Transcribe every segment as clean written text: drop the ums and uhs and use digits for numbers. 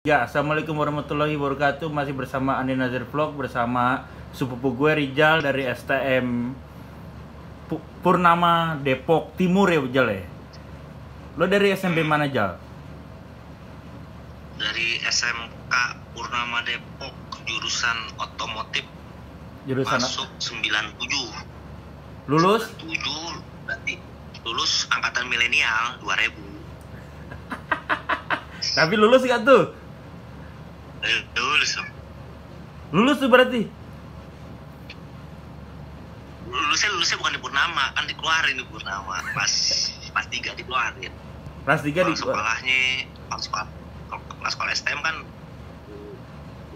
Ya, assalamualaikum warahmatullahi wabarakatuh. Masih bersama Andi Nazir Vlog bersama sepupu gue Rijal dari STM Purnama Depok Timur ya, Rijal ya. Lo dari SMP mana, Jal? Dari SMK Purnama Depok, jurusan otomotif. Jurusan masuk 97. Lulus? 97 berarti lulus angkatan milenial 2000. Tapi lulus gak tuh? Lulus. Lulus tuh berarti? Lulusnya bukan di Purnama, kan dikeluarin di Purnama. Pas 3 dikeluarin. Kelas 3 di sekolahnya, kelas sekolah STM kan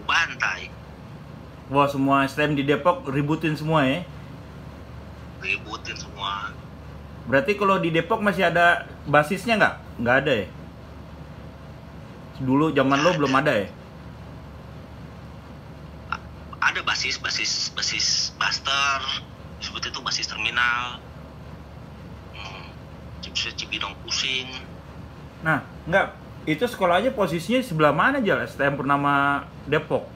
bantai. Wah, semua STM di Depok ributin semua ya? Ributin semua. Berarti kalau di Depok masih ada basisnya nggak? Nggak ada ya? Dulu zaman lo belum ada ya? Ada basis Buster, seperti itu basis terminal, Cibidong pusing. Nah, enggak, itu sekolahnya posisinya sebelah mana aja STM Purnama Depok?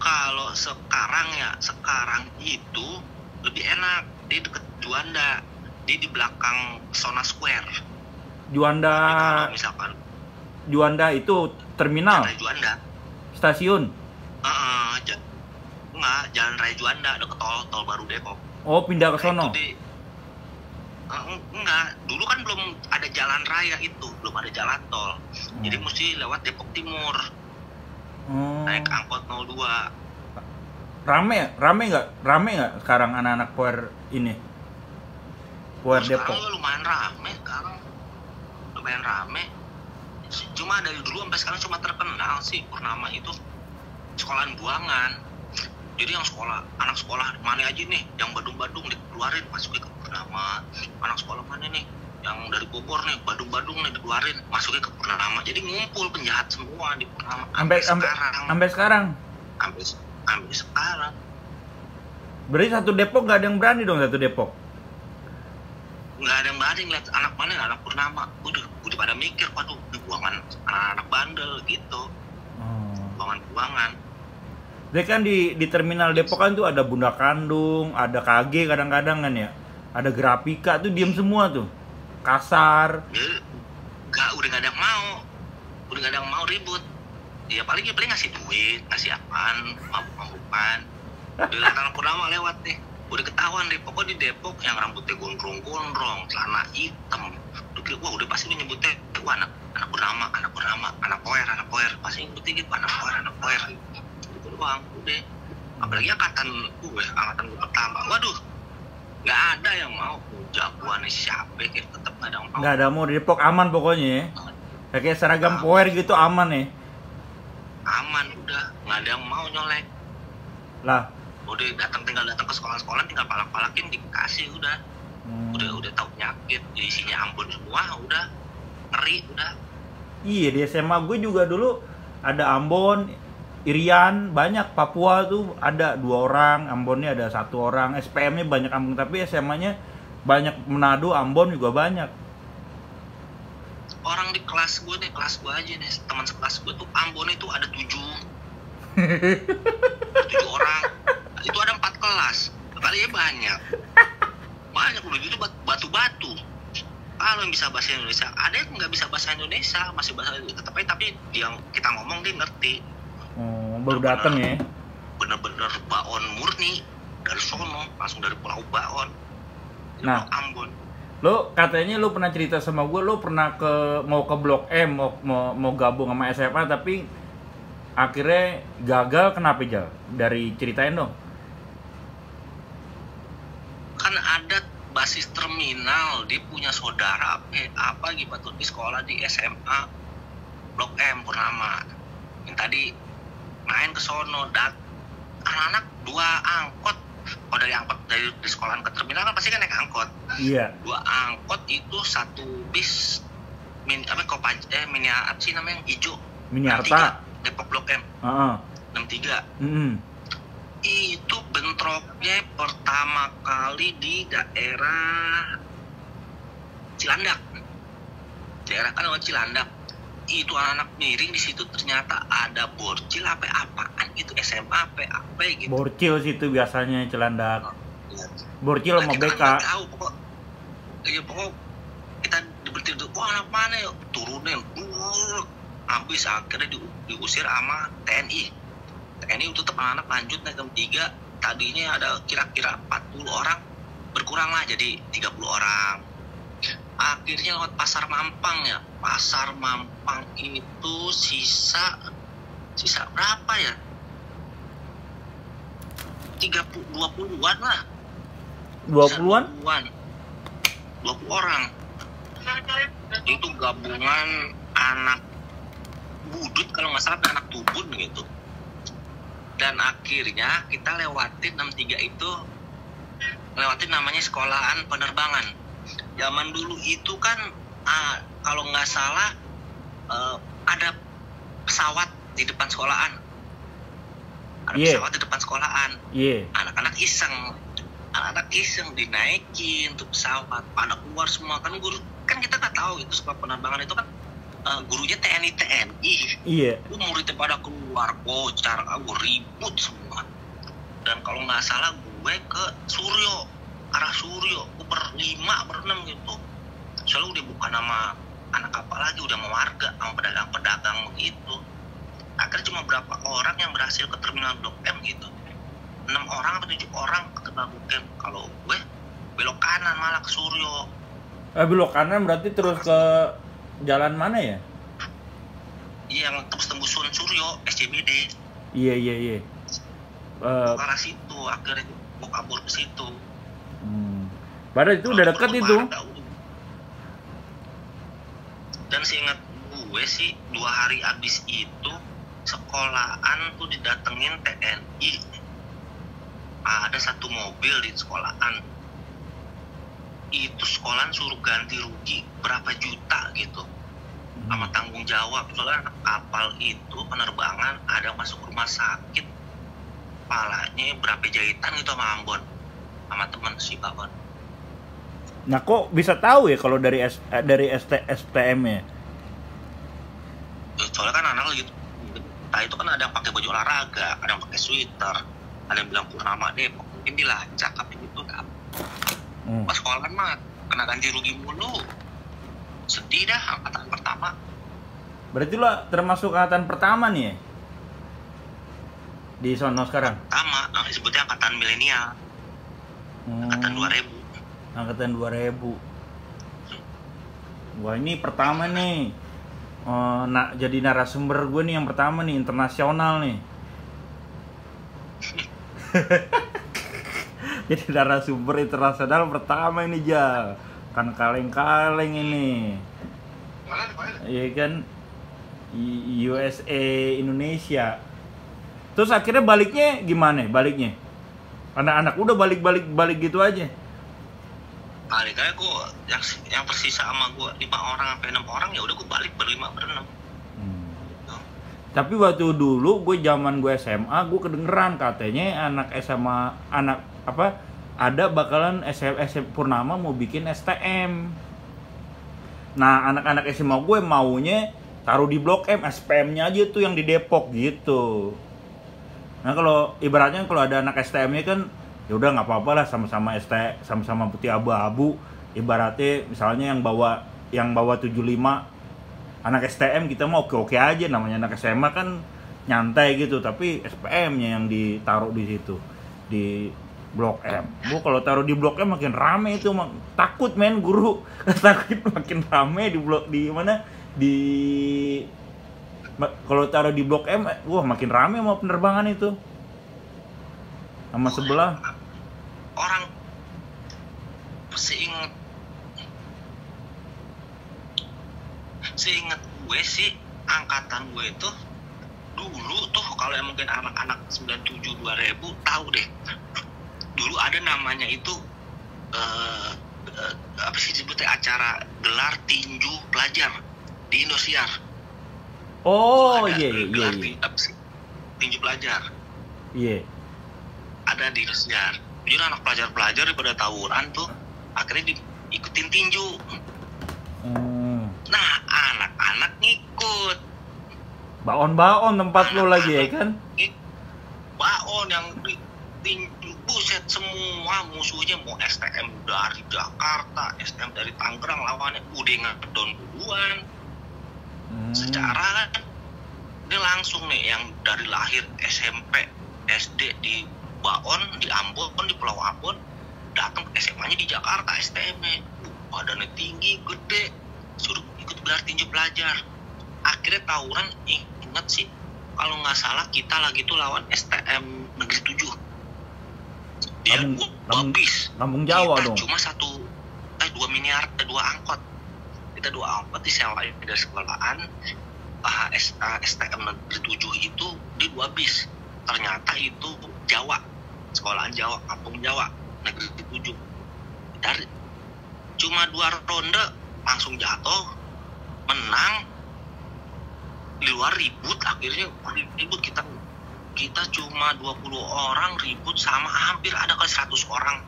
Kalau sekarang itu lebih enak, di deket Juanda, di belakang Sona Square. Juanda. Kalau misalkan Juanda itu terminal. Juanda. Stasiun. Enggak, Jalan Raya Juanda, deket tol baru Depok. Oh, pindah ke sono. Enggak, dulu kan belum ada jalan raya itu, belum ada jalan tol. Jadi mesti lewat Depok Timur. Naik angkot 02. Rame nggak sekarang anak-anak Power ini? Power Depok. Sekarang lumayan rame. Cuma dari dulu sampai sekarang cuma terkenal sih Purnama itu sekolahan buangan. Jadi yang anak sekolah mana aja nih yang Badung-Badung dikeluarin masuknya ke Purnama. Anak sekolah mana nih yang dari Bogor nih Badung-Badung nih dikeluarin masuknya ke Purnama. Jadi ngumpul penjahat semua di Purnama sampai sekarang. Berarti satu Depok nggak ada yang berani dong, satu Depok? Nggak ada yang berani ngeliat anak mana anak Purnama. Udah pada mikir, waduh buangan anak-anak bandel gitu. Buangan. Jadi kan di terminal Depok kan tuh ada Bunda Kandung, ada KG kadang-kadang kan ya, ada Grafika tuh diem semua tuh, kasar. Udah nggak ada yang mau ribut. Ya paling ngasih duit, ngasih apaan, mampuan. Udah anak Purnama lewat nih, udah ketahuan deh. Pokoknya di Depok yang rambutnya gondrong, celana hitam. Wah udah pasti nyebutnya, wah anak Purnama, anak power, pasti nyebutnya gitu, anak power. Itu doang, udah. Apalagi angkatan gue pertama, waduh, nggak ada yang mau jagoan siapa, kayak tetap nggak ada yang mau. Nggak ada mau, di Depok aman pokoknya ya. Kayak seragam power gitu aman ya. Aman udah, nggak ada yang mau nyolek. Lah. Udah tinggal datang ke sekolah-sekolah, tinggal palak-palakin dikasih udah. Udah tahu penyakit, isinya Ambon semua, udah ngeri udah. Iya, di SMA gue juga dulu ada Ambon, Irian, banyak. Papua tuh ada 2 orang, Ambonnya ada 1 orang, SPM-nya banyak Ambon, tapi SMA-nya banyak. Manado, Ambon juga banyak. Orang di kelas gue aja nih, teman sekelas gue tuh Ambon itu ada 7 orang. Itu ada 4 kelas, kalinya banyak udah gitu batu-batu. Kalau yang bisa bahasa Indonesia, ada yang nggak bisa bahasa Indonesia, masih bahasa Indonesia, tapi yang kita ngomong dia ngerti. Baru datang ya. Bener-bener Baon murni dari sono, langsung dari Pulau Baon. Nah, Ambon. Lo katanya lo pernah cerita sama gue, lo pernah mau ke Blok M, mau gabung sama SMA, tapi akhirnya gagal. Kenapa, Jal? Dari ceritain dong. Kan ada basis terminal, dia punya saudara apa gitu di sekolah di SMA Blok M Purnama. Yang tadi main ke sono, anak-anak 2 angkot. Kalau dari sekolahan ke terminal kan pasti kan naik angkot. Iya. 2 angkot itu 1 bis mini apa sih namanya, yang hijau. Miniarta. Depok Blok M. 63. Itu bentroknya pertama kali di daerah Cilandak. Cilandak itu anak miring di situ ternyata ada borcil apaan gitu, SMA apa gitu. Borcil situ biasanya Cilandak. Ya. Borcil sama Kita BK. kan nggak tahu pokok. Iya pokok kita berhenti tuh, wah anak mana yuk turunin, habis akhirnya diusir sama TNI. TNI tutup, anak lanjut naik jam 3. Tadinya ada kira-kira 40 orang, berkurang lah jadi 30 orang. Akhirnya lewat Pasar Mampang ya. Pasar Mampang itu sisa berapa ya? 20-an lah. 20-an? 20 orang. Itu gabungan anak budut kalau nggak salah, anak tubun gitu. Dan akhirnya kita lewatin 63 itu, lewatin namanya sekolahan penerbangan. Zaman dulu itu kan kalau nggak salah ada pesawat di depan sekolahan. Ada pesawat di depan sekolahan. Anak-anak iseng dinaikin untuk pesawat. Pada keluar semua kan guru, kan kita nggak tahu itu sekolah penerbangan itu kan gurunya TNI. Iya. Muridnya pada keluar, kocar, ribut semua. Dan kalau nggak salah gue ke Suryo, arah Suryo, gue berenam gitu. Soalnya udah bukan nama anak kapal lagi, udah sama warga, sama pedagang-pedagang begitu. Akhirnya cuma berapa orang yang berhasil ke terminal Blok M gitu. 6 orang atau 7 orang ke terminal Blok M. Kalau gue belok kanan malah ke Suryo. Belok kanan berarti terus ke jalan mana ya? Iya, yang tembus-tembusun Suryo, SCBD. Iya. Ke arah situ, akhirnya gue kabur ke situ. Padahal itu udah dekat itu. Dan seingat gue sih 2 hari abis itu sekolahan tuh didatengin TNI. Ada 1 mobil di sekolahan. Itu sekolahan suruh ganti rugi berapa juta gitu. Sama tanggung jawab. Soalnya anak kapal itu penerbangan ada masuk rumah sakit, kepalanya berapa jahitan gitu sama Ambon, sama teman si Babon. Nah kok bisa tahu ya kalau dari STM ya? Soalnya kan anak gitu. Nah itu kan ada yang pakai baju olahraga, ada yang pakai sweater, ada yang bilang Purnama Depok, mungkin dilacak apa gitu kan. Pas sekolah mah kena ganti rugi mulu. Sedih dah angkatan pertama. Berarti lo termasuk angkatan pertama nih ya? Di sono sekarang? Pertama, disebutnya angkatan milenial. Angkatan 2000. Angkatan 2000. Wah ini pertama nih. Jadi narasumber gue nih yang pertama nih, internasional nih. Jadi narasumber internasional pertama ini, Jal. Kan kaleng-kaleng ini. Iya kan, USA Indonesia. Terus akhirnya baliknya gimana? Baliknya? Anak-anak udah balik gitu aja. Balik aja gue, yang tersisa sama gue 5 orang sampai 6 orang, ya udah gue balik ber-5 ber-6. Tapi waktu dulu gue zaman gue SMA, gue kedengeran katanya anak SMA, ada bakalan SM Purnama mau bikin STM. Nah anak-anak SMA gue maunya taruh di Blok M, SPM-nya aja tuh yang di Depok gitu. Nah kalau ibaratnya kalau ada anak STM-nya kan ya udah nggak apa-apa lah, sama-sama sama-sama putih abu-abu. Ibaratnya misalnya yang bawa 75 anak STM, kita mau oke aja, namanya anak SMA kan nyantai gitu. Tapi SPM-nya yang ditaruh di situ di Blok M. Bu kalau taruh di Blok M makin rame itu, takut men guru. Takut makin rame kalau taruh di Blok M, wah makin rame mau penerbangan itu. Sama sebelah. Orang seingat gue sih, angkatan gue itu dulu tuh, kalau yang mungkin anak-anak 97 2000 tahu deh. Dulu ada namanya itu apa sih disebutnya, acara gelar tinju pelajar di Indosiar. Oh iya. Tinju pelajar. Iya. Ada di Indosiar. Jadi anak pelajar-pelajar daripada tawuran tuh akhirnya diikutin tinju. Nah anak ngikut. Baon tempat lo lagi ya kan? Baon yang tinju, buset, semua musuhnya mau STM dari Jakarta, STM dari Tangerang, lawannya udah ngedon duluan. Secara kan ini langsung nih yang dari lahir SMP SD di Baon, di Ambon, di Pulau Ambon, datang ke SMA-nya di Jakarta, STM-nya badannya tinggi, gede, suruh ikut gelar tinju pelajar. Akhirnya tawuran, inget sih kalau nggak salah kita lagi tuh lawan STM Negeri 7. Dia habis Kampung Jawa kita dong. cuma 2 angkot. Kita 2 angkot disewain dari sekolahan. STM Negeri 7 itu di 2 bis. Ternyata itu Jawa, sekolahan Jawa, Kampung Jawa, Negeri 7. Dari cuma 2 ronde langsung jatuh, menang. Di luar ribut, akhirnya ribut kita cuma 20 orang ribut sama hampir ada kali 100 orang.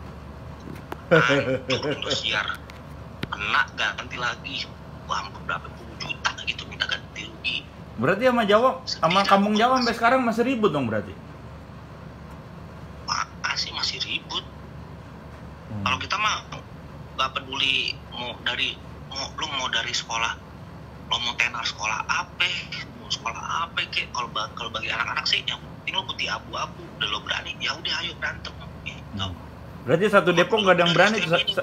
Hancur Indosiar. Kena ganti lagi. Wah, berapa puluh juta gitu minta ganti rugi. Berarti sama Jawa, sama Kampung Jawa sampai sekarang masih ribut dong berarti? Masih ribut. Kalau kita mah nggak peduli mau dari sekolah, lo mau tenar sekolah apa, mau sekolah apa kek. Kalau bagi anak-anak sih yang penting lo putih abu-abu, udah lo berani, ya udah ayo berantem. Gitu. Berarti satu Depok nggak ada yang berani,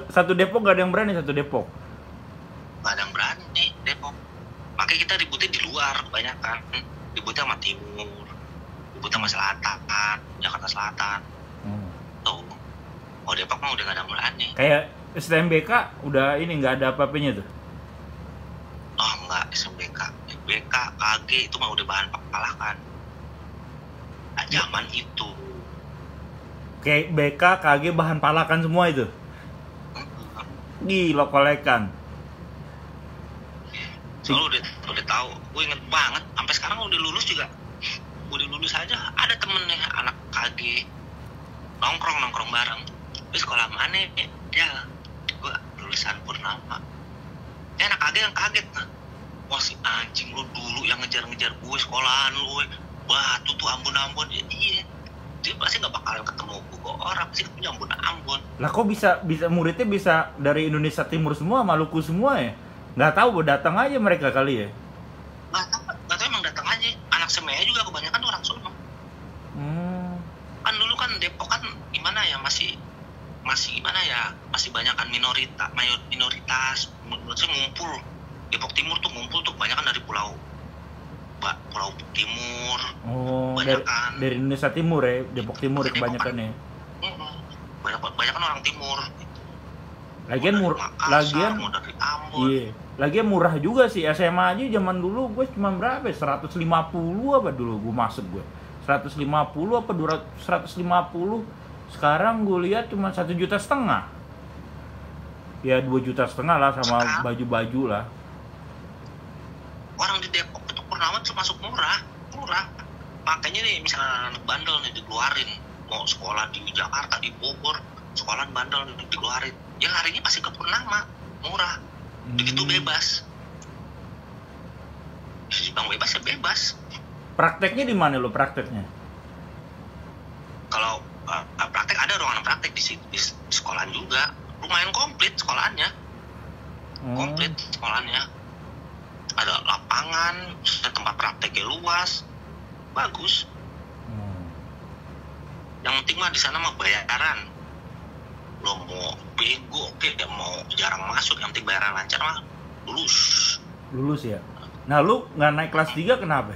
satu Depok nggak ada yang berani, satu Depok. Nggak ada yang berani Depok. Makanya kita ributnya di luar, kebanyakan ributnya sama timur, ributnya sama selatan, Jakarta Selatan. Tuh, kalau Depok mah udah nggak ada yang berani. Kayak STMBK udah ini nggak ada apa-apanya tuh. Oh enggak, SMBK, BK, KG itu mah udah bahan palakan. Nah, zaman itu. Kayak BK, KG bahan palakan semua itu. Gila kolekan. Soalnya udah tahu, gue inget banget. Sampai sekarang udah lulus juga. Udah lulus aja, ada temennya anak KG nongkrong bareng. Gue sekolah mana ya? Gue lulusan Purnama. Anak KG yang kaget nah. Wah si anjing lu dulu yang ngejar-ngejar gue sekolahan lu, Batu tuh Ambon. Ya, iya. Dia pasti nggak bakalan ketemu gue orang, pasti ketemu Ambon. Lah kok bisa muridnya bisa dari Indonesia Timur semua, Maluku semua ya? Nggak tahu, datang aja mereka kali ya? Nggak tahu emang datang aja. Anak semea juga kebanyakan orang Solo. Kan dulu kan Depok kan gimana ya, masih gimana ya, masih banyak kan minoritas menurut saya ngumpul. Depok Timur tuh ngumpul tuh banyak kan dari Pulau Timur. Dari Indonesia Timur ya, Depok Timur ya kebanyakan ya. Banyak kan orang Timur. Lagian dari Ambon. Iya. Lagian murah juga sih SMA aja zaman dulu gue cuma berapa? 150 apa dulu gue masuk gue. 150 apa 150. Sekarang gue lihat cuma 1,5 juta. Ya 2,5 juta lah sama baju-baju lah. Orang di Depok itu Purnama termasuk murah. Makanya nih misalnya anak bandel nih dikeluarin, mau sekolah di Jakarta, di Bogor, sekolah bandel nih dikeluarin, ya larinya pasti ke Purnama, murah. Begitu bebas. Bang bebas ya bebas. Prakteknya di mana lo prakteknya? Kalau praktek ada ruangan praktek di sekolahan juga. Lumayan komplit sekolahannya. Komplit sekolahannya. Ada lapangan, tempat prakteknya luas. Bagus. Yang penting mah di sana mah bayaran. Lo mau bego kayak mau jarang masuk, yang penting bayaran lancar mah lulus ya. Nah lu nggak naik kelas 3 kenapa?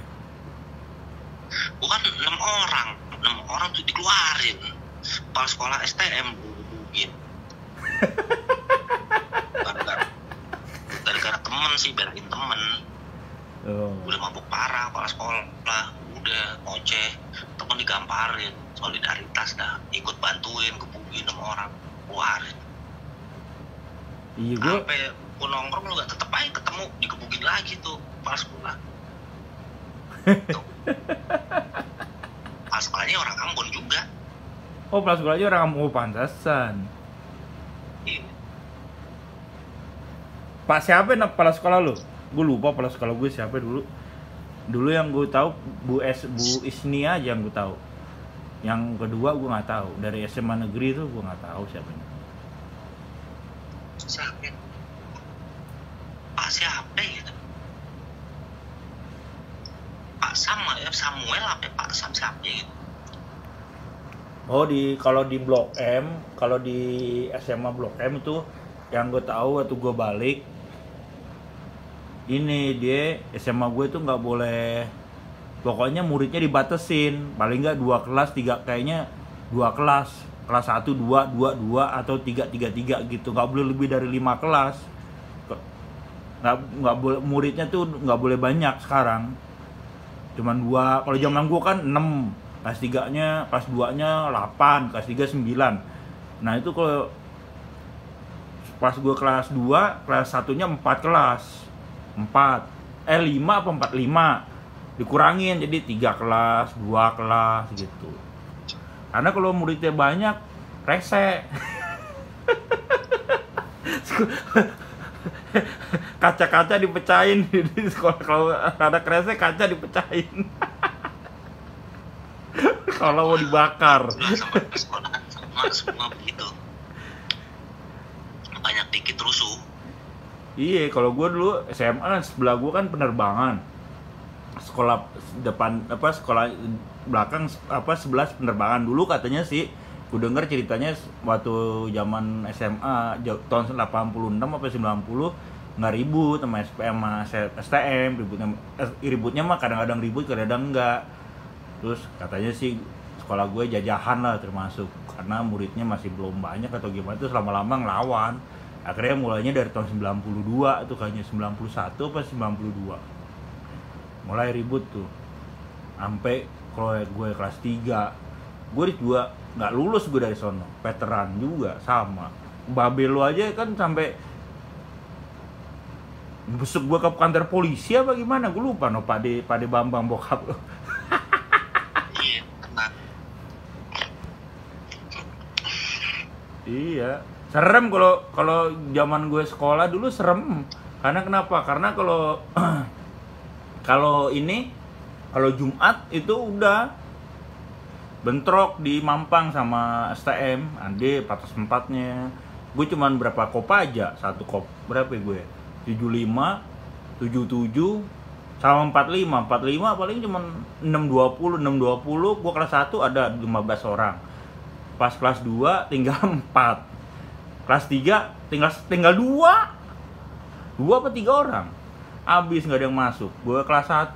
Bukan 6 orang tuh dikeluarin. Kepala sekolah STM bubukin. Gara-gara temen sih, belain temen. Udah mabuk parah kepala sekolah, udah ngoceh, temen digamparin, solidaritas dah, ikut bantuin, gebukin sama orang, keluarin. Iya gue. Sampai pun nongkrong lu gak tetep aja ketemu, digebukin lagi tuh kepala sekolah. Kepala sekolahnya orang Ambon juga. Oh, kepala sekolahnya orang Ambon, pantesan. Iya. Pak siapa yang kepala sekolah lu? Gue lupa kepala sekolah gue siapa dulu. Dulu yang gue tahu Bu Isnia aja yang gue tahu. Yang kedua gue nggak tahu. Dari SMA negeri itu gue nggak tahu siapanya. Siapa? Pak siapa gitu? Pak Sam ya, Samuel apa Pak Sam siapa gitu? Oh kalau di Blok M, kalau di SMA Blok M itu yang gue tahu waktu gue balik, ini dia SMA gue itu nggak boleh, pokoknya muridnya dibatesin paling nggak 2 kelas 3, kayaknya 2 kelas 1 2 2 2 atau 3 3 3 gitu, nggak boleh lebih dari 5 kelas, nggak boleh, muridnya tuh nggak boleh banyak. Sekarang cuman 2, kalau zaman gue kan 6, kelas 3-nya, kelas 2-nya 8, kelas 3 9. Nah itu kalau pas gue kelas 2, kelas 1-nya 4 kelas 5 apa 5 dikurangin jadi 3 kelas 2 kelas gitu, karena kalau muridnya banyak rese. Kaca-kaca dipecahin di sekolah, kalau ada rese kaca dipecahin. Kalau mau dibakar. Sama sekolah sama semua begitu. Banyak dikit rusuh. Iya, kalau gue dulu SMA kan sebelah gue kan penerbangan. Sekolah depan apa sekolah belakang apa 11 penerbangan dulu katanya sih. Gue denger ceritanya waktu zaman SMA tahun 86 apa 90 nggak ribut sama SPM sama STM, ributnya mah kadang-kadang ribut kadang-kadang enggak. Terus katanya sih sekolah gue jajahan lah termasuk, karena muridnya masih belum banyak atau gimana, terus lama-lama ngelawan. Akhirnya mulainya dari tahun 92 tuh kayaknya 91 apa 92 mulai ribut tuh, sampai kalau gue kelas 3 gue juga nggak lulus gue dari sono, veteran juga sama Babel lo aja kan sampai besok gue ke kantor polisi apa gimana, gue lupa no Pade Bambang bokap lo. Iya, serem kalau zaman gue sekolah dulu serem. Karena kenapa? Karena kalau Jumat itu udah bentrok di Mampang sama STM, ade patas 4-nya. Gue cuman berapa kop aja, 1 kop berapa ya gue? 75, 77 sama 45 paling cuman 620 gue kelas 1 ada 15 orang. Pas kelas 2 tinggal 4. Kelas 3 tinggal 2 apa 3 orang. Habis nggak ada yang masuk. Gue kelas 1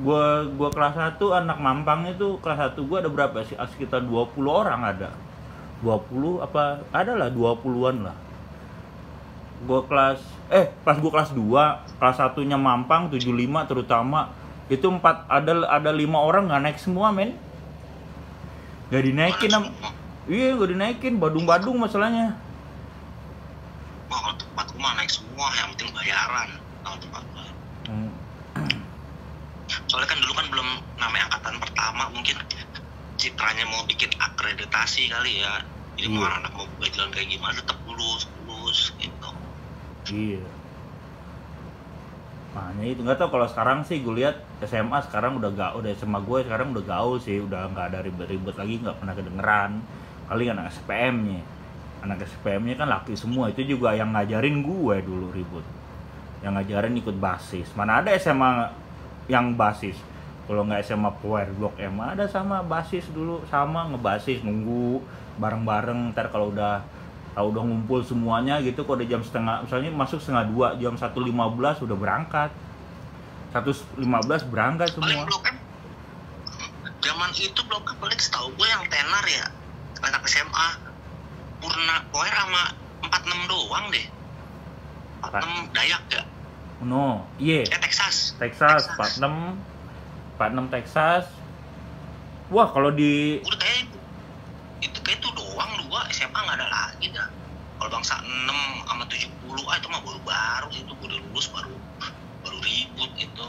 gue kelas 1 anak Mampang itu kelas 1 gue ada berapa sih? Sekitar 20 orang ada. 20 apa? Ada lah 20-an lah. Pas gue kelas 2, kelas 1-nya Mampang 75 terutama itu 4 ada 5 orang nggak naik semua, men. Gak dinaikin iya gak dinaikin, badung masalahnya. Wah kalau tempat rumah naik semua, yang penting bayaran kalau tempat gue. Soalnya kan dulu kan belum namanya angkatan pertama, mungkin citranya mau bikin akreditasi kali ya, jadi mau anak mau buka jalan kayak gimana tetap lulus gitu. Iya. Makanya itu nggak tahu kalau sekarang sih gue lihat SMA sekarang udah SMA gue sekarang udah gaul sih, udah nggak ada ribet-ribet lagi, nggak pernah kedengeran. Kali anak SPM-nya kan laki semua, itu juga yang ngajarin gue dulu ribut, yang ngajarin ikut basis. Mana ada SMA yang basis, kalau nggak SMA Power Blok M ada sama basis dulu, sama ngebasis nunggu bareng-bareng, ntar kalau udah ngumpul semuanya gitu, kalau udah jam setengah, misalnya masuk 1:30, jam 1:15 udah berangkat, 1:15 berangkat semua. Paling Blok M, zaman itu Blok M paling setahu gue yang tenar ya anak SMA Purna Power sama 46 doang deh. 46 Dayak ya? No, iya. Texas 46 Texas. Wah kalau di udah kayak itu doang, 2 SMA nggak ada lagi dah. Kalau bangsa 6 sama 70 itu mah baru itu gue udah lulus baru ribut itu.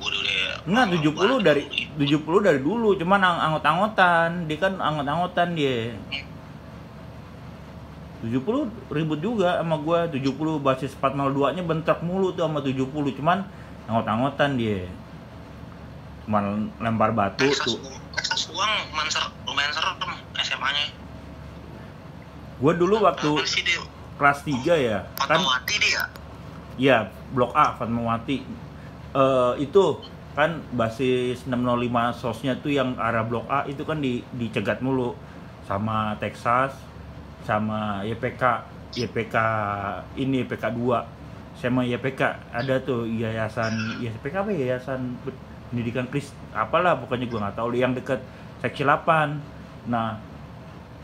Gue udah enggak 70 dari dulu, cuman anggot-anggotan. Dia kan anggot-anggotan dia. 70 ribut juga sama gua. 70 basis 402 nya bentrok mulu tuh sama 70, cuman anggot-anggotan dia, cuman lempar batu tuh. Texas uang lumayan serem SMA-nya. Gua dulu waktu kelas 3 ya kan, Fatmawati dia. ya Blok A Fatmawati. Itu kan basis 605 sosnya tuh yang arah Blok A itu kan dicegat mulu sama Texas, sama YPK ini YPK 2 sama YPK ada tuh yayasan YPK apa ya, Yayasan Pendidikan apalah pokoknya gue nggak tahu, yang dekat seksi 8. Nah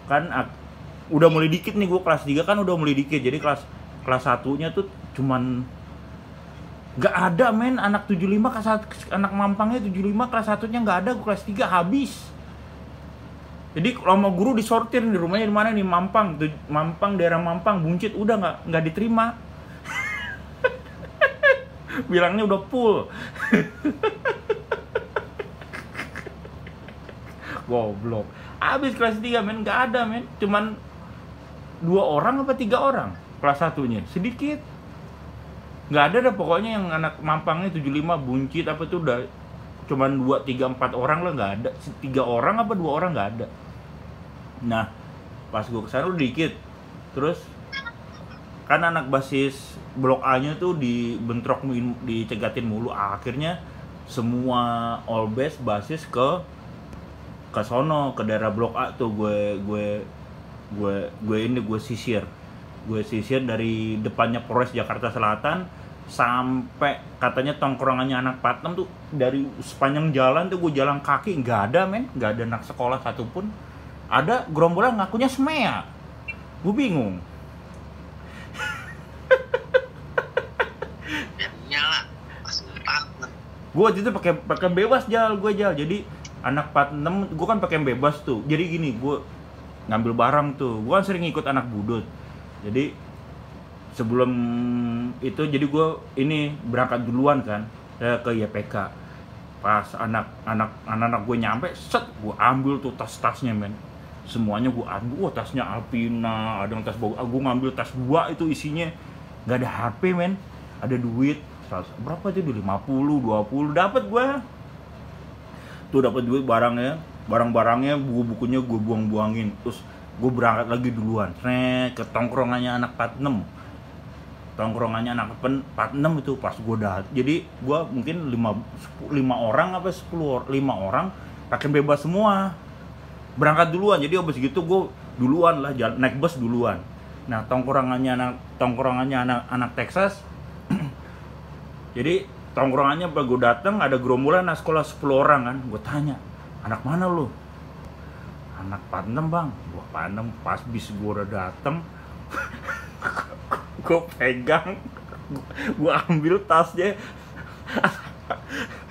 kan udah mulai dikit nih, gue kelas 3 kan udah mulai dikit, jadi kelas 1-nya tuh cuman nggak ada men anak 75, anak Mampangnya 75, kelas 1-nya nggak ada, gue kelas 3 habis. Jadi kalau sama guru disortir di rumahnya di mana nih, Mampang, daerah Mampang, Buncit, udah nggak diterima. Bilangnya udah full. Goblok. Habis kelas 3 men, nggak ada men, cuman 2 orang apa 3 orang kelas 1-nya, sedikit. Nggak ada dah pokoknya yang anak Mampangnya 75, Buncit apa tuh udah cuman 2, 3, 4 orang lah, nggak ada. 3 orang apa 2 orang nggak ada. Nah pas gue kesana udah dikit, terus kan anak basis Blok A nya tuh dibentrok, dicegatin mulu. Akhirnya semua all base basis ke sono, ke daerah Blok A tuh. Gue sisir dari depannya Polres Jakarta Selatan sampai katanya tongkrongannya anak Patnem tuh, dari sepanjang jalan tuh gue jalan kaki, nggak ada men, nggak ada anak sekolah satupun. Ada gerombolan ngakunya SMEA, gue bingung. Gue waktu itu pakai bebas gue jadi anak 46, gue kan pakai bebas tuh. Jadi gini, gue ngambil barang tuh, gue kan sering ikut anak budut. Jadi sebelum itu, jadi gue ini berangkat duluan kan ke YPK. Pas anak gue nyampe, set, gue ambil tuh tas-tasnya men, semuanya gue ambil. Tasnya Alpina, ada yang tas bawa. Gue ngambil tas 2 itu isinya nggak ada HP men, ada duit berapa itu, 50, 20 dapat gue tuh, dapat duit, barang-barangnya, buku-bukunya gue buang-buangin. Terus gue berangkat lagi duluan ke tongkrongannya anak 46. Tongkrongannya anak 46 itu pas gue jadi gue mungkin 5 orang apa 5 orang pakai bebas semua, berangkat duluan. Jadi abis gitu gue duluan lah, naik bus duluan. Nah tongkrongannya anak Texas. Jadi tongkrongannya pas gue datang ada gerombolan anak sekolah 10 orang kan. Gue tanya, anak mana lu? Anak 46 bang. Gue 46, pas bis gue udah dateng. Gue pegang, gue ambil tasnya.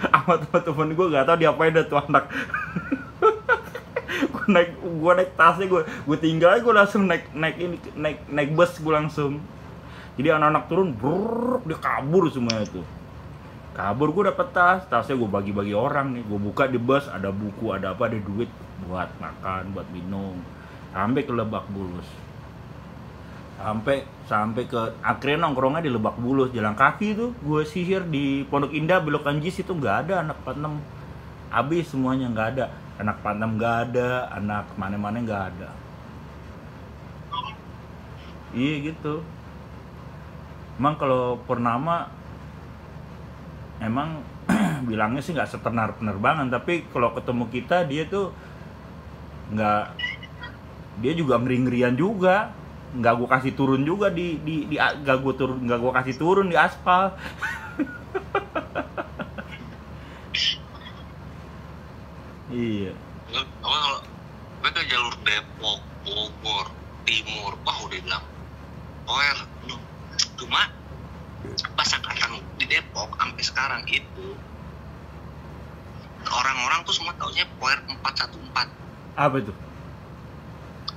Sama temen-temen gue gak tau diapain dah tuh anak. gue naik tasnya, gue tinggal aja, gue langsung naik bus gue langsung. Jadi anak-anak turun, dia kabur semuanya tuh. Kabur, gue dapet tasnya gue bagi-bagi orang nih. Gue buka di bus, ada buku, ada apa, ada duit buat makan, buat minum. Sampai ke Lebak Bulus. Sampai ke akhirnya nongkrongnya di Lebak Bulus, jalan kaki tuh. Gue sisir di Pondok Indah, Belok Anjis itu nggak ada anak 46. Habis semuanya nggak ada. Anak 46 nggak ada, anak mana-mana nggak ada. Iya gitu. Emang kalau Purnama emang bilangnya sih nggak sepenerbangan, tapi kalau ketemu kita dia tuh dia juga ngeri-ngerian juga, nggak gue kasih turun juga nggak gue kasih turun di aspal. Iya. Kalau gue ke jalur Depok, Bogor, Timur, wah udah bilang, cuma pas angkatan di Depok sampai sekarang itu orang-orang tuh semua taunya power 414. Apa itu?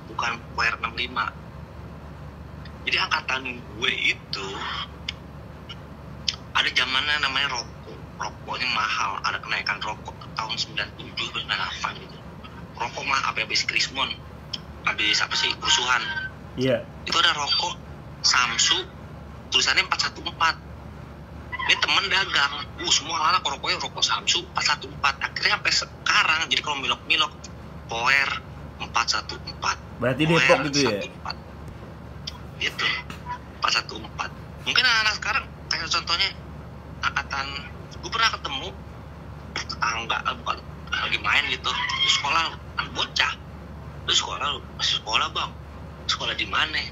Bukan power 65. Jadi angkatan gue itu ada zamannya namanya rokoknya mahal, ada kenaikan rokok tahun 97 98 gitu. Rokok mah habis Krismon, habis apa sih kerusuhan. Iya. Itu ada rokok Samsu tulisannya 414. Ini temen dagang, semua anak rokoknya rokok Samsu 414. Akhirnya sampai sekarang jadi kalau milok-milok Power 414. Berarti Depok gitu ya? Gitu 414. Mungkin anak sekarang kayak contohnya angkatan, gue pernah ketemu tetangga, bukan lagi main gitu di sekolah, bocah di sekolah, masih sekolah bang, sekolah di mana?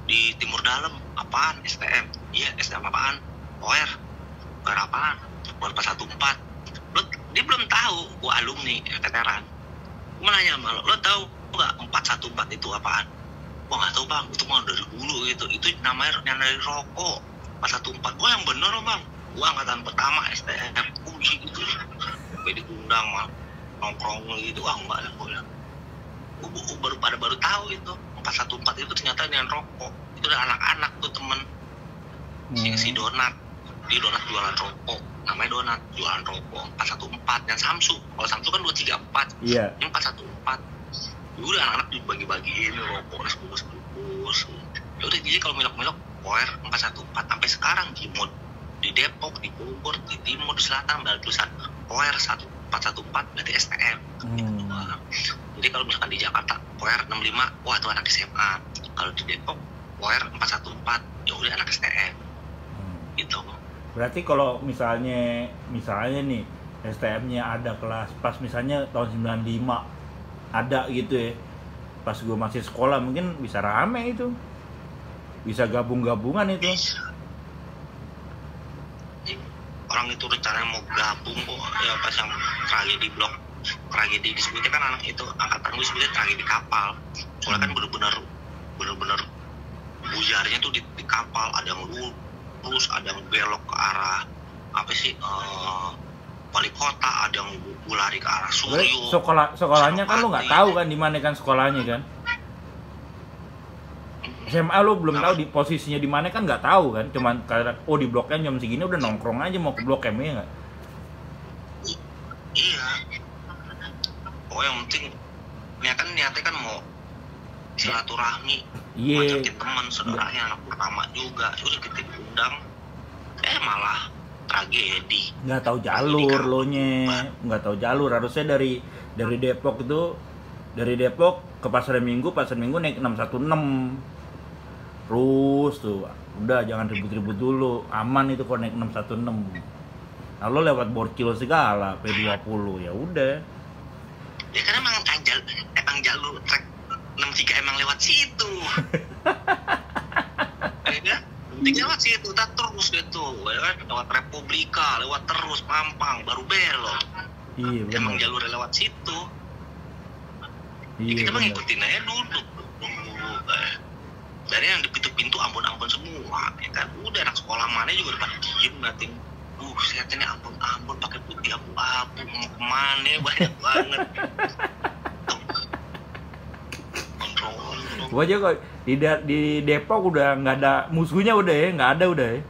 Di Timur Dalam. Apaan? STM. Iya, STM apaan? Power. Bukan apaan? Power 414. Dia belum tahu gue alumni veteran. Gue nanya sama lo tahu nggak 414 itu apaan? Gue nggak tahu bang, itu mah dari dulu gitu. Itu namanya yang dari rokok 414. Gue yang bener loh bang, gue angkatan pertama STM. Gitu. Sampai diundang mah nongkrong gitu. Enggak lah gue baru tahu itu 414 itu ternyata dengan rokok. Itu udah anak-anak tuh temen. Si Donat, di Donat jualan rokok, namanya Donat jualan rokok 414. Yang Samsu, kalau Samsu kan 234. Iya. Ini 414. Udah anak-anak dibagi-bagiin rokok bungkus. Ya udah, jadi kalau milok-milok Power 414 sampai sekarang di Mod, di Depok, di Bogor, di Timur, di Selatan ada tulisan Power 414 berarti STM. Jadi kalau misalkan di Jakarta Power 65, wah itu anak SMA. Kalau di Depok Power 414, ya udah anak STM. Gitu. Berarti kalau misalnya nih STM-nya ada kelas pas misalnya tahun 95 ada gitu ya, pas gue masih sekolah mungkin bisa rame itu, bisa gabung-gabungan itu. Orang itu rencananya mau gabung kok, ya pas yang tragedi blok, tragedi disebutnya kan anak itu angkatan gue sebutnya tragedi kapal. Soalnya kan bener-bener bujarnya tuh di kapal, ada yang lurus, ada yang belok ke arah wali kota, ada yang lari ke arah Suryo. Sekolahnya kan lu nggak tahu kan di mana kan sekolahnya kan? SMA lu belum tahu di posisinya di mana kan, nggak tahu kan? Cuman karena di Blok M jam segini udah nongkrong aja mau ke Blok M ya nggak? Iya. Yang penting niatnya kan mau silaturahmi, ngajakin teman saudaranya, anak pertama juga, udah kita diundang, malah tragedi. Nggak tahu jalur lo nya, nggak tahu jalur. Harusnya dari Depok itu, dari Depok ke Pasar Minggu naik 616 terus tuh, udah jangan ribut-ribut dulu, aman itu kalau naik 616. Nah lo lewat Borcil segala P20 ya udah. Ya karena emang jalur trek 63 emang lewat situ. Ya, penting lewat situ, tak terus gitu, ya kan, lewat Republika, lewat terus Mampang, baru belok. Iya benar. Emang jalurnya lewat situ. Iya, kita mah ngikutin aja duduk. Dari yang di pintu-pintu Ambon semua, ya kan. Udah anak sekolah mana juga udah pada diem ngatin. Saya ini Ambon pakai putih abu-abu, mau kemana, banyak banget. Gua aja kok di Depok udah nggak ada musuhnya, udah ya, nggak ada udah ya.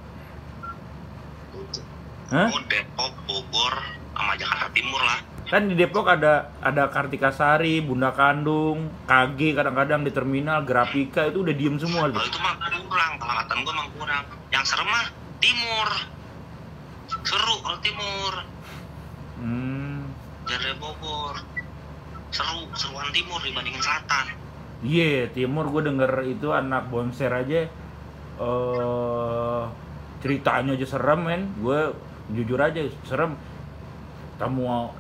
Hah? Depok, Bogor, sama Jakarta Timur lah. Kan di Depok ada Kartikasari, Bunda Kandung, KG kadang-kadang di terminal, Grafika itu udah diem semua. Kalau itu mah kurang, kalau angkatan gua mah kurang. Yang serem mah Timur. Seru kalau Timur. Dari Bogor. Seruan Timur dibandingin Selatan. Iya, Timur gue denger itu anak Bonser aja ceritanya aja serem men. Gue jujur aja serem. Ketemu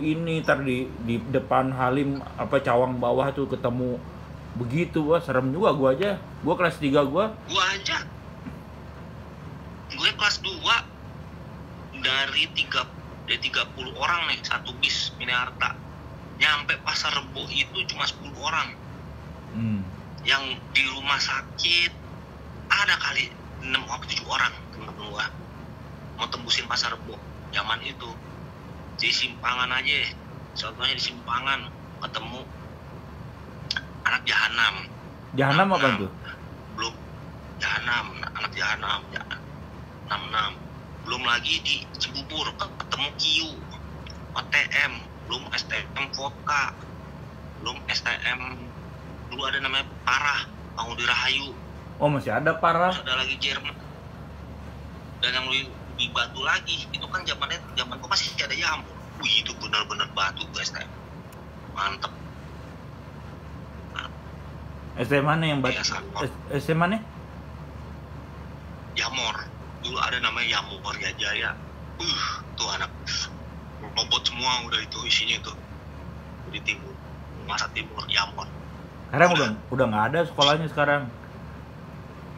ini, ntar di depan Halim Cawang bawah tuh ketemu begitu, wah serem juga. Gue kelas 3 gue kelas 2 dari 30 orang nih, satu bis Miniharta nyampe Pasar Rebo itu cuma 10 orang. Yang di rumah sakit ada kali 6 atau 7 orang temen gue mau tembusin Pasar Rebo zaman itu. Di simpangan aja, contohnya di simpangan ketemu anak jahanam. Jahanam apa tuh? Belum jahanam, anak jahanam 66. Belum lagi di Cibubur ketemu Kiu, OTM, belum STM Vodka, belum STM dulu ada namanya Parah, Bangun di Rahayu, Oh masih ada Parah. terus ada lagi Jerman, dan yang lebih batu lagi itu kan zaman gua masih ada Jamur. Wih, itu benar-benar batu tuh STM, mantep. SD mana yang Iya, sama. SD mana? Jamor, dulu ada namanya Jamor ya Jaya. Tuh anak robot semua udah itu isinya itu di timur, masa timur Jamor. Sekarang udah nggak ada sekolahnya sekarang.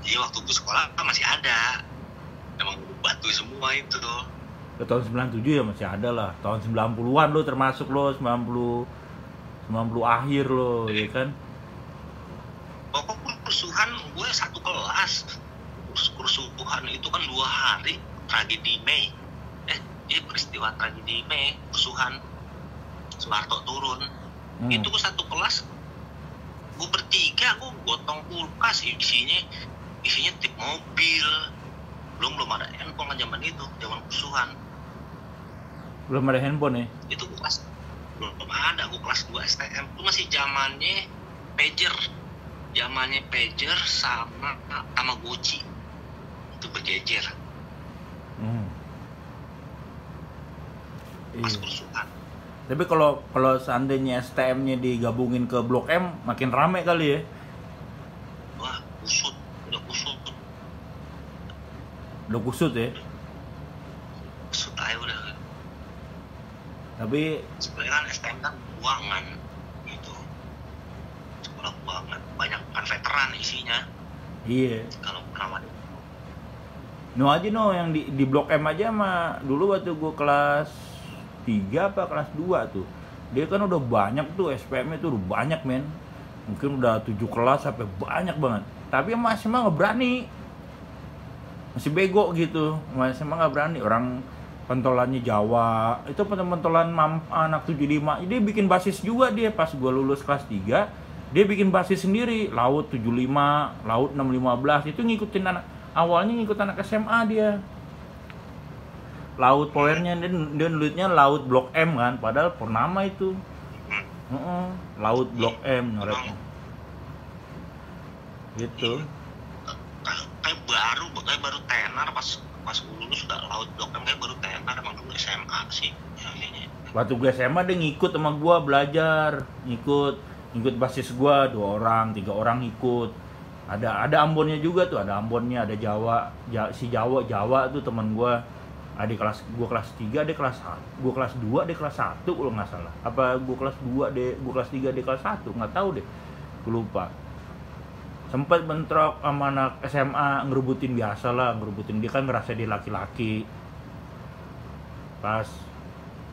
Jadi waktu gue sekolah masih ada, emang batu semua itu. Ke tahun 97 ya masih ada lah. Tahun 90-an lo termasuk lo 90 akhir lo, ya kan? Pokoknya kerusuhan gue satu kelas. Kerusuhan itu kan 2 hari, tragedi Mei. Peristiwa tragedi Mei, kerusuhan Soeharto turun. Itu gue satu kelas, gue bertiga, gue gotong kulkas isinya tip mobil. Belum ada handphone kan zaman itu, zaman kerusuhan. Belum ada handphone ya? Itu gue kelas belum ada, gue kelas 2 STM. Itu masih zamannya pager sama Tamagotchi itu berjejer pas Iya. kerusuhan. Tapi kalau seandainya STM-nya digabungin ke Blok M makin rame kali ya. Wah, udah kusut Udah kusut ya. aja udah. Tapi Sebenarnya kan STM kan buangan gitu, sekolah buangan, banyak kan veteran isinya. iya. Kalau perawat Aja yang di Blok M aja mah dulu waktu gua kelas 3 apa kelas 2 tuh. Dia kan udah banyak tuh SPM-nya tuh udah banyak men. Mungkin udah 7 kelas sampai banyak banget. Tapi masih mah nggak berani. Masih bego gitu. Masih mah nggak berani. Orang pentolannya Jawa. Itu pentolan anak 75. Dia bikin basis juga dia pas gua lulus kelas 3. Dia bikin basis sendiri. Laut 75, Laut 615. Itu ngikutin awalnya ngikut anak SMA dia. Laut powernya dia nulisnya Laut Blok M kan, padahal Purnama itu. Laut Blok M nyoretnya. Gitu. kayak baru tenar pas lulus udah Laut Blok M, kayak baru tenar. Emang dulu SMA sih kayaknya. Waktu gue SMA dia ngikut sama gua belajar, ngikut basis gua 2 orang, 3 orang ikut. Ada Ambonnya juga tuh, ada Ambonnya, ada Jawa tuh teman gua. Adik kelas gua kelas 3, dia kelas 1, gua kelas 2, dia kelas 1 kalau nggak salah. Apa gua kelas 2, gua kelas 3, dia kelas 1, nggak tahu deh. Gua lupa. Sempat bentrok sama anak SMA, ngerebutin biasa lah, ngerebutin. Dia kan ngerasa dia laki-laki. Pas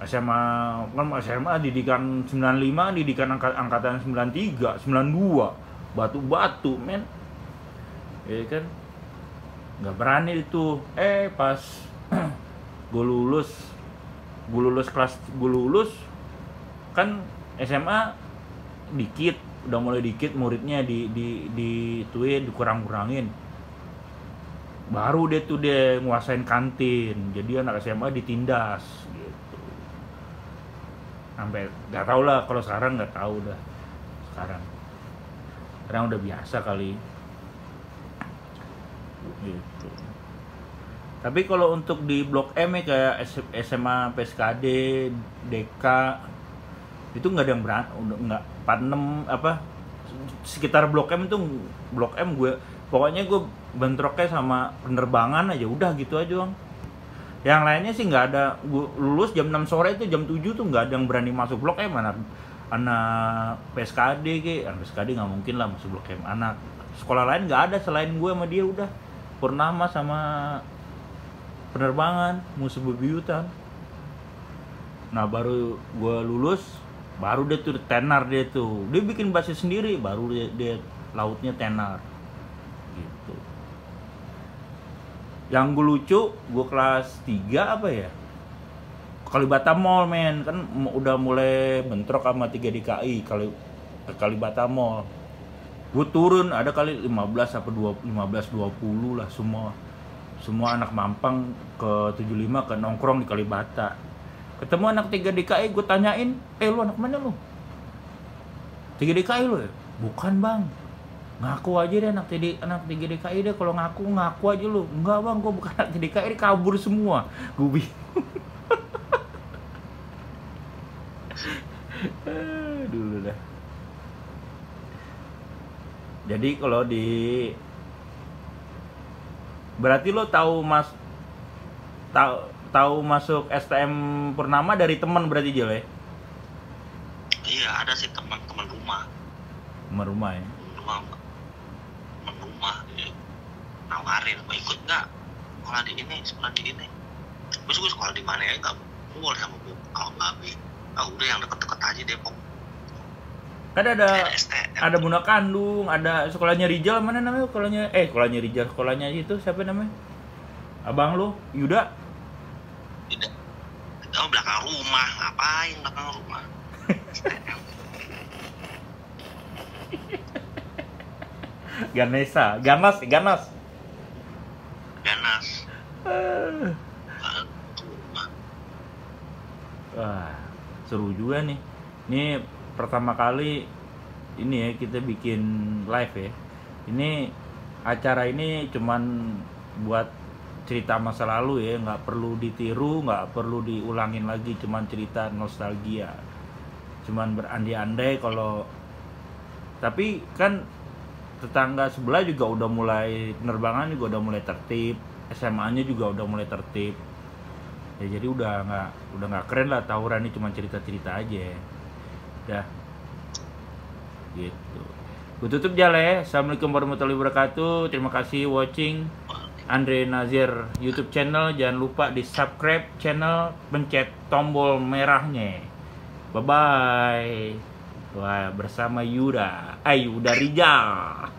SMA didikan 95, didikan angkatan 93, 92. Batu-batu, men. Ya kan? Nggak berani itu. Pas gue lulus kan SMA udah mulai dikit muridnya dikurang-kurangin. Baru dia nguasain kantin. Jadi anak SMA ditindas gitu. Sampai nggak tahu lah, kalau sekarang nggak tahu dah. Sekarang udah biasa kali. Gitu. Tapi kalau untuk di Blok M ya kayak SMA, PSKD, DK itu nggak ada yang berani, nggak 46 apa sekitar Blok M itu Blok M pokoknya gue bentroknya sama penerbangan aja udah gitu aja Bang. Yang lainnya sih nggak ada. Gue lulus jam 6 sore itu jam 7 tuh nggak ada yang berani masuk Blok M. Anak PSKD anak PSKD nggak mungkin lah masuk Blok M. Anak sekolah lain nggak ada selain gue sama dia udah. Purnama sama penerbangan musuh bebuyutan. Nah baru gue lulus, baru dia tuh tenar dia bikin basis sendiri, baru dia lautnya tenar gitu. Yang gue lucu, gue kelas 3 apa ya, Kalibata Mall men, kan udah mulai bentrok sama 3 DKI Kalibata Mall. Gue turun ada kali 15 20 lah, semua anak Mampang ke 75 ke nongkrong di Kalibata. Ketemu anak 3 DKI, gue tanyain, lu anak mana lu? 3 DKI lu ya? Bukan bang, ngaku aja deh anak TDKI deh, kalau ngaku aja lu. Enggak bang, gua bukan anak TDKI, kabur semua. Gue dulu dah. Jadi kalau berarti lo tahu masuk STM Purnama dari teman berarti Jel ya? Iya, ada sih teman-teman rumah. Teman rumah ya? Teman rumah ya. Nawarin, mau ikut nggak? Sekolah di ini. Terus gue sekolah di mana ya? Nggak boleh sama gue. Kalau babi, udah yang deket-deket aja Depok. Kan ada Bunda Kandung, ada sekolahnya Rijal, mana namanya sekolahnya Rijal, sekolahnya itu siapa namanya? Abang lo, Yuda? Tidak. Belakang rumah, ngapain belakang rumah? Ganas. Wah, seru juga nih. Ini pertama kali ini ya kita bikin live ya. Ini acara ini cuman buat cerita masa lalu ya, nggak perlu ditiru, nggak perlu diulangin lagi, cuman cerita nostalgia. Cuman berandai-andai kalau, tapi kan tetangga sebelah juga udah mulai penerbangan juga udah mulai tertib, SMA-nya juga udah mulai tertib. Ya jadi udah nggak keren lah tawuran, ini cuma cerita-cerita aja. Dah. Gitu. Gue tutup jalan ya. Assalamualaikum warahmatullahi wabarakatuh. Terima kasih watching Andre Nazir YouTube channel. Jangan lupa di subscribe channel, pencet tombol merahnya. Bye bye. Wah, bersama Yuda Rijal.